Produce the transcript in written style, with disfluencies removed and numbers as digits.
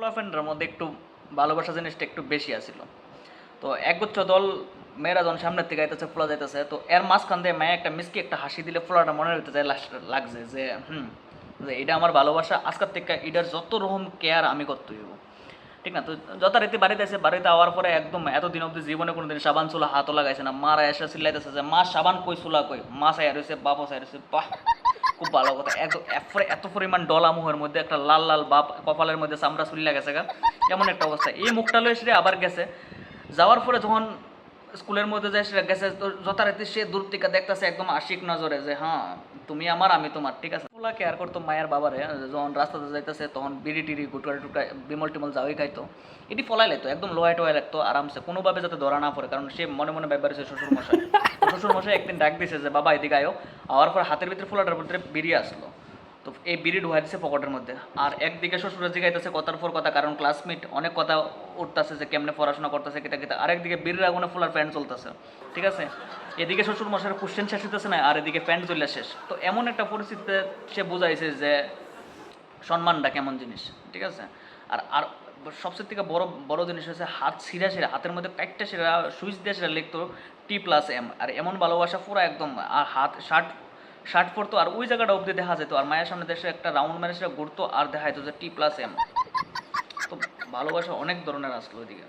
পোলাফ্রেন্ডের মধ্যে একটু ভালোবাসা জিনিসটা একটু বেশি আছিল। তো একগুচ্ছ দল মেয়েরা যখন সামনের থেকে আইতেছে ফোলা যাইতেছে, তো এর মাঝখান দিয়ে মেয়ে একটা মিষ্টি একটা হাসি দিলে ফোলাটা মনে হইতে যায় লাগছে যে যে এটা আমার ভালোবাসা, আজকের থেকে এটার যত রকম কেয়ার আমি করতে হইব, ঠিক না? তো যথারীতি বাড়িতে আসে, বাড়িতে আওয়ার পরে একদম এতদিন অবধি জীবনে কোনো দিন সাবান চুলা হাতও লাগাইছে না। মারা এসে চিল্লাইতেছে যে মা সাবান কই, চুলা কই, মা চাই রয়েছে, বাপও চাই রয়েছে। বাহ, খুব ভালো কথা। এত পরিমাণ ডলা মুহের মধ্যে একটা লাল লাল বাপ, কপালের মধ্যে চামড়া চুল্লা গেছে গা, এমন একটা অবস্থা। এই মুখটা লয়ে সে আবার গেছে, যাওয়ার পরে যখন স্কুলের মধ্যে যায় সে গেছে, তো যথারীতি সে দূর থেকে দেখতেছে একদম আশিক নজরে যে হ্যাঁ তুমি আমার আমি তোমার, ঠিক আছে। ওলা কেয়ার করতো মায়ের বাবারে, যখন রাস্তাতে যাইতেছে তখন বিড়ি টিড়ি গুটকা টুটকা বিমল টিমল যাওয়াই খাইতো, এটি ফলাই লাইতো একদম লোয়াই টোয়াই লাগতো আরামসে, কোনোভাবে যাতে ধরা না পড়ে, কারণ সে মনে মনে ব্যাপার হচ্ছে শ্বশুর মশাই। শ্বশুর মশাই একদিন ডাক দিছে যে বাবা এদিকে আয়ো, আওয়ার পর হাতের ভিতরে ফোলাটার ভিতরে বিড়ি আসলো। তো এই বিড়ি ঢুকাই দিচ্ছে পকেটের মধ্যে, আর একদিকে শ্বশুরের জিগাইতেছে কথার পর কথা, কারণ ক্লাসমেট অনেক কথা উঠতেছে যে কেমনে পড়াশোনা করতেছে কিতা কিতা, আরেকদিকে বিড়ির আগুনে ফুলার প্যান্ট চলতেছে, ঠিক আছে। এদিকে শ্বশুর মশাইয়ের কোশ্চেন শেষ হইতেছে না, আর এদিকে প্যান্ট চলে শেষ। তো এমন একটা পরিস্থিতিতে সে বুঝাইছে যে সম্মানটা কেমন জিনিস, ঠিক আছে। আর আর সবচেয়ে থেকে বড় বড় জিনিস হচ্ছে হাত ছিঁড়া ছিঁড়া, হাতের মধ্যে কাইটটা ছিঁড়া সুইচ দিয়ে সেটা লিখতো T+M, আর এমন ভালোবাসা পুরো একদম। আর হাত শার্ট শার্ট পরতো, আর ওই জায়গাটা অবধি দেখা যেত, আর মায়ের সামনে দেশে একটা রাউন্ড মেরে সেটা ঘুরতো আর দেখা যেত যে T+M। তো ভালোবাসা অনেক ধরনের আসলো ওইদিকে।